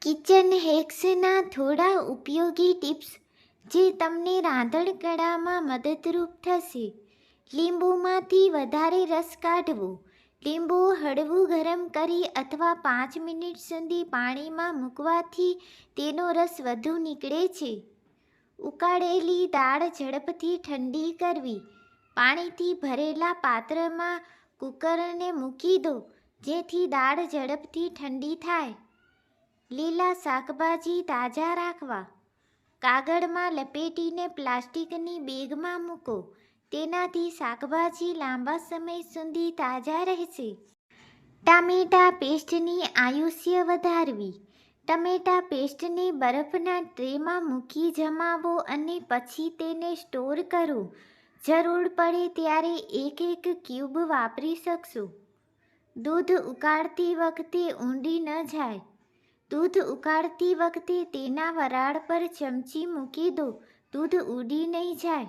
Kitchen હેક્સના થોડા ઉપયોગી tips જે તમને રાંધણકળામાં મદદરૂપ થશે. લીંબુમાંથી વધારે રસ કાઢવો. લીંબુ હળવું ગરમ કરી અથવા 5 મિનિટ સુધી પાણીમાં મૂકવાથી તેનો રસ વધુ નીકળે છે. ઉકાળેલી દાળ ઝડપથી ઠંડી કરવી. પાણીથી ભરેલા પાત્રમાં કૂકરને મૂકી દો જેથી દાળ ઝડપથી ઠંડી થાય. લીલા શાકભાજી તાજા રાખવા. કાગળમાં લપેટીને પ્લાસ્ટિકની બેગમાં મૂકો. તેનાથી શાકભાજી લાંબા સમય સુધી તાજા રહેશે. ટામેટા પેસ્ટની આયુષ્ય વધારવી. ટમેટા પેસ્ટને બરફના ટ્રેમાં મૂકી જમાવો અને પછી તેને સ્ટોર કરો. જરૂર પડે ત્યારે એક ક્યુબ વાપરી શકશો. દૂધ ઉકાળતી વખતે ઊંડી ન જાય. દૂધ ઉકાળતી વખતે તેના વરાળ પર ચમચી મૂકી દો. દૂધ ઉડી નહીં જાય.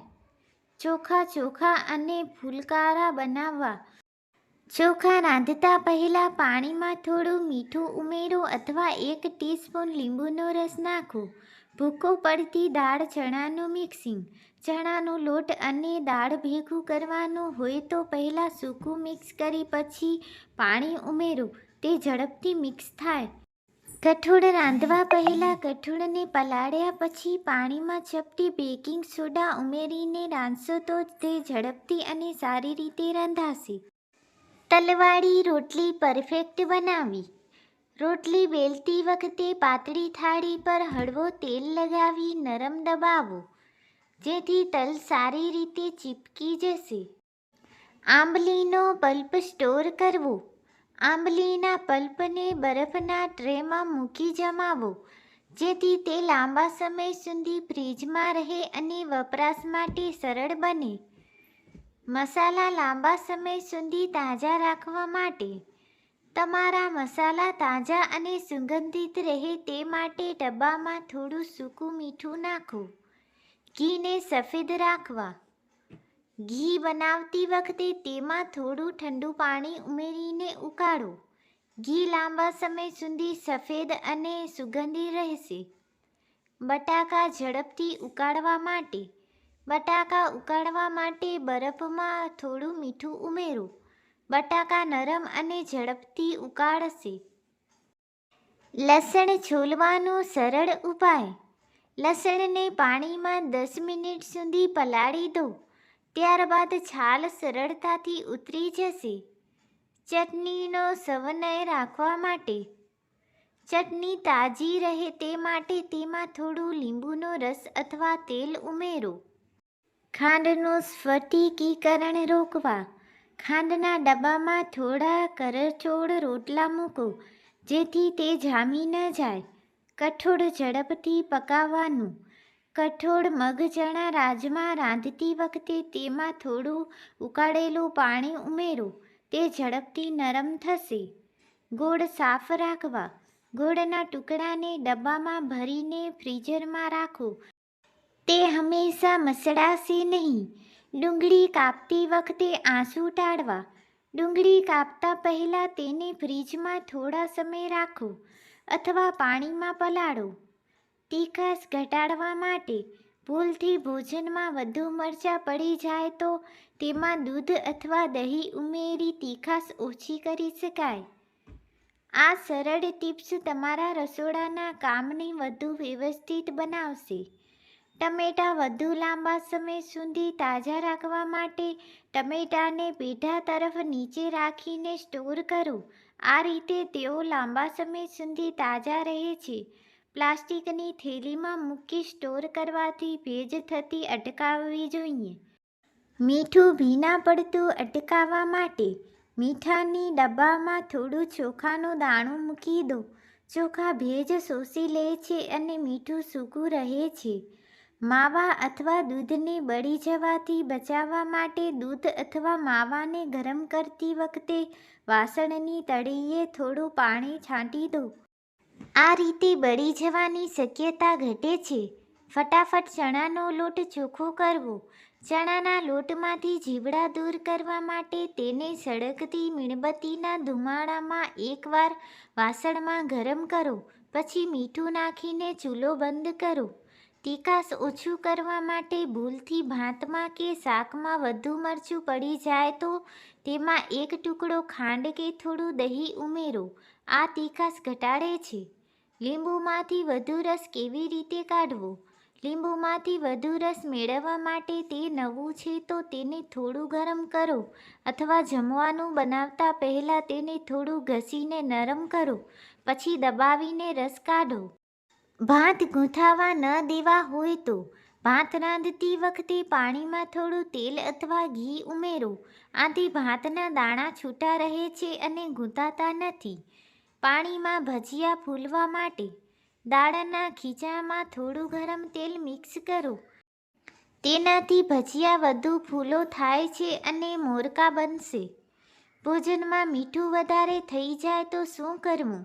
ચોખા અને ફૂલકારા બનાવવા. ચોખા રાંધતા પહેલાં પાણીમાં થોડું મીઠું ઉમેરો અથવા 1 ટીસ્પૂન લીંબુનો રસ નાખો. ભૂકો પડતી દાળ ચણાનું મિક્સિંગ. ચણાનો લોટ અને દાળ ભેગું કરવાનું હોય તો પહેલાં સૂકું મિક્સ કરી પછી પાણી ઉમેરો. તે ઝડપથી મિક્સ થાય. કઠોળ રાંધવા પહેલાં કઠોળને પલાળ્યા પછી પાણીમાં ચપટી બેકિંગ સોડા ઉમેરીને રાંધશો તો તે ઝડપથી અને સારી રીતે રંધાશે. તલવાળી રોટલી પરફેક્ટ બનાવવી. રોટલી બેલતી વખતે પાતળી થાળી પર હળવો તેલ લગાવી નરમ દબાવો જેથી તલ સારી રીતે ચીપકી જશે. આંબલીનો પલ્પ સ્ટોર કરવો. આંબલીના પલ્પને બરફના ટ્રેમાં મૂકી જમાવો જેથી તે લાંબા સમય સુધી ફ્રીજમાં રહે અને વપરાશ માટે સરળ બને. મસાલા લાંબા સમય સુધી તાજા રાખવા માટે. તમારા મસાલા તાજા અને સુગંધિત રહે તે માટે ડબ્બામાં થોડું સૂકું મીઠું નાખો. ઘીને સફેદ રાખવા. ઘી બનાવતી વખતે તેમાં થોડું ઠંડુ પાણી ઉમેરીને ઉકાળો. ઘી લાંબા સમય સુધી સફેદ અને સુગંધી રહેશે. બટાકા ઝડપથી ઉકાળવા માટે. બટાકા ઉકાળવા માટે બરફમાં થોડું મીઠું ઉમેરો. બટાકા નરમ અને ઝડપથી ઉકાળશે. લસણ છોલવાનો સરળ ઉપાય. લસણને પાણીમાં 10 મિનિટ સુધી પલાળી દો. ત્યારબાદ છાલ સરળતાથી ઉતરી જશે. ચટણીનો સમન્વય રાખવા માટે. ચટણી તાજી રહે તે માટે તેમાં થોડું લીંબુનો રસ અથવા તેલ ઉમેરો. ખાંડનું સ્ફટિકીકરણ રોકવા. ખાંડના ડબ્બામાં થોડા કરચોળ રોટલા મૂકો જેથી તે જામી ન જાય. કઠોળ ઝડપથી પકાવવાનું. કઠોળ, મગ, ચણા, રાજમા રાંધતી વખતે તેમાં થોડું ઉકાળેલું પાણી ઉમેરો. તે ઝડપથી નરમ થશે. ગોળ સાફ રાખવા. ગોળના ટુકડાને ડબ્બામાં ભરીને ફ્રીઝરમાં રાખો. તે હંમેશા મસળાશે નહીં. ડુંગળી કાપતી વખતે આંસુ ટાળવા. ડુંગળી કાપતા પહેલાં તેને ફ્રીજમાં થોડા સમય રાખો અથવા પાણીમાં પલાળો. તીખાશ ઘટાડવા માટે. ભૂલથી ભોજનમાં વધુ મરચાં પડી જાય તો તેમાં દૂધ અથવા દહીં ઉમેરી તીખાશ ઓછી કરી શકાય. આ સરળ ટિપ્સ તમારા રસોડાના કામને વધુ વ્યવસ્થિત બનાવશે. ટમેટાં વધુ લાંબા સમય સુધી તાજા રાખવા માટે ટમેટાને પેઢા તરફ નીચે રાખીને સ્ટોર કરો. આ રીતે તેઓ લાંબા સમય સુધી તાજા રહે છે. પ્લાસ્ટિકની થેલીમાં મૂકી સ્ટોર કરવાથી ભેજ થતી અટકાવવી જોઈએ. મીઠું ભીના પડતું અટકાવવા માટે. મીઠાની ડબ્બામાં થોડું ચોખાનું દાણું મૂકી દો. ચોખા ભેજ શોષી લે છે અને મીઠું સૂકું રહે છે. માવા અથવા દૂધને બળી જવાથી બચાવવા માટે દૂધ અથવા માવાને ગરમ કરતી વખતે વાસણની તળિયે થોડું પાણી છાંટી દો. આ રીતે બળી જવાની શક્યતા ઘટે છે. ફટાફટ ચણાનો લોટ ચોખ્ખો કરવો. ચણાના લોટમાંથી જીવડા દૂર કરવા માટે તેને સળગતી મીણબત્તીના ધુમાડામાં એકવાર વાસણમાં ગરમ કરો. પછી મીઠું નાખીને ચૂલો બંધ કરો. તીખાશ ઓછું કરવા માટે ભૂલથી ભાતમાં કે શાકમાં વધુ મરચું પડી જાય તો તેમાં એક ટુકડો ખાંડ કે થોડું દહીં ઉમેરો. આ તીખાશ ઘટાડે છે. લીંબુમાંથી વધુ રસ કેવી રીતે કાઢવો? લીંબુમાંથી વધુ રસ મેળવવા માટે તે નવું છે તો તેને થોડું ગરમ કરો અથવા જમવાનું બનાવતા પહેલાં તેને થોડું ઘસીને નરમ કરો. પછી દબાવીને રસ કાઢો. ભાત ગૂંથાવા ન દેવા હોય તો ભાત રાંધતી વખતે પાણીમાં થોડું તેલ અથવા ઘી ઉમેરો. આથી ભાતના દાણા છૂટા રહે છે અને ગૂંથાતા નથી. પાણીમાં ભજીયા ફૂલવા માટે દાળના ખીચામાં થોડું ગરમ તેલ મિક્સ કરો. તેનાથી ભજીયા વધુ ફૂલો થાય છે અને મોરકા બનશે. ભોજનમાં મીઠું વધારે થઈ જાય તો શું કરવું?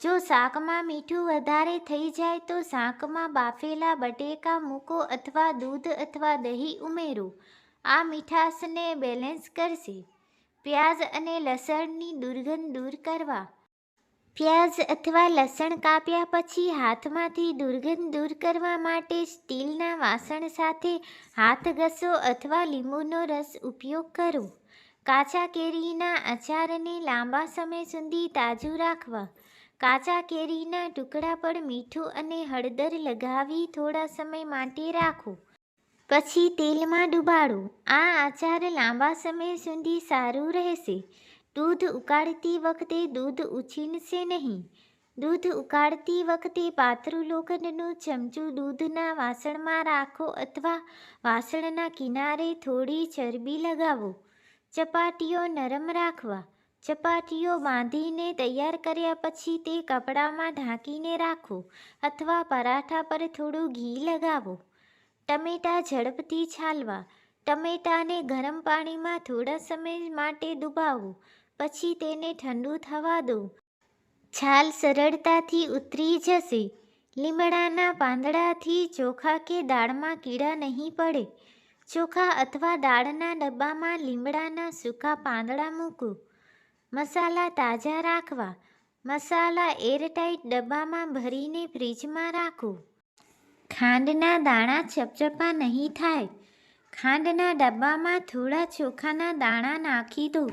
જો શાકમાં મીઠું વધારે થઈ જાય તો શાકમાં બાફેલા બટેકા મૂકો અથવા દૂધ અથવા દહીં ઉમેરો. આ મીઠાશને બેલેન્સ કરશે. પ્યાજ અને લસણની દુર્ગંધ દૂર કરવા. પ્યાજ અથવા લસણ કાપ્યા પછી હાથમાંથી દુર્ગંધ દૂર કરવા માટે સ્ટીલના વાસણ સાથે હાથ ઘસો અથવા લીંબુનો રસ ઉપયોગ કરો. કાચા કેરીના અચારને લાંબા સમય સુધી તાજું રાખવા. કાચા કેરીના ટુકડા પર મીઠું અને હળદર લગાવી થોડા સમય માટે રાખો. પછી તેલમાં ડુબાડો. આ આચાર લાંબા સમય સુધી સારું રહેશે. દૂધ ઉકાળતી વખતે દૂધ ઉછીનશે નહીં. દૂધ ઉકાળતી વખતે પાતળું લોખંડનું ચમચું દૂધના વાસણમાં રાખો અથવા વાસણના કિનારે થોડી ચરબી લગાવો. ચપાટીઓ નરમ રાખવા. ચપાટીઓ બાંધીને તૈયાર કર્યા પછી તે કપડામાં ઢાંકીને રાખો અથવા પરાઠા પર થોડું ઘી લગાવો. ટમેટાં ઝડપથી છાલવા. ટમેટાને ગરમ પાણીમાં થોડા સમય માટે ડુબાવો. પછી તેને ઠંડુ થવા દો. છાલ સરળતાથી ઉતરી જશે. લીમડાના પાંદડાથી ચોખા કે દાળમાં કીડા નહીં પડે. ચોખા અથવા દાળના ડબ્બામાં લીમડાના સૂકા પાંદડા મૂકો. મસાલા તાજા રાખવા. મસાલા એરટાઇટ ડબ્બામાં ભરીને ફ્રીજમાં રાખો. ખાંડના દાણા ચપચપા નહીં થાય. ખાંડના ડબ્બામાં થોડા ચોખાના દાણા નાખી દો.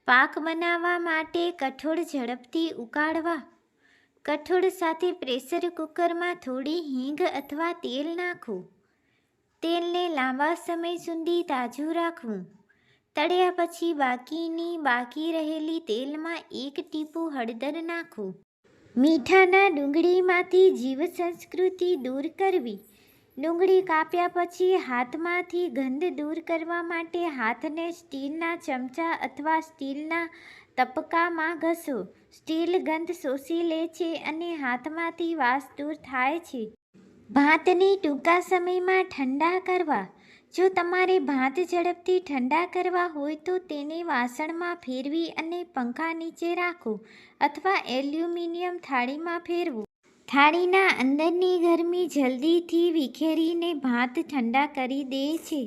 પાક બનાવવા માટે કઠોળ ઝડપથી ઉકાળવા. કઠોળ સાથે પ્રેશર કુકરમાં થોડી હિંગ અથવા તેલ નાખો. તેલને લાંબા સમય સુધી તાજું રાખવું. તળ્યા પછી બાકી રહેલી તેલમાં એક ટીપું હળદર નાખો. મીઠાના ડુંગળીમાંથી જીવસંસ્કૃતિ દૂર કરવી. ડુંગળી કાપ્યા પછી હાથમાંથી ગંધ દૂર કરવા માટે હાથને સ્ટીલના ચમચા અથવા સ્ટીલના તપકામાં ઘસો. સ્ટીલ ગંધ શોષી લે છે અને હાથમાંથી વાસ દૂર થાય છે. ભાતને ટૂંકા સમયમાં ઠંડા કરવા. જો તમારે ભાત ઝડપથી ઠંડા કરવા હોય તો તેને વાસણમાં ફેરવી અને પંખા નીચે રાખો અથવા એલ્યુમિનિયમ થાળીમાં ફેરવો. થાળીના અંદરની ગરમી જલ્દીથી વિખેરીને ભાત ઠંડા કરી દે છે.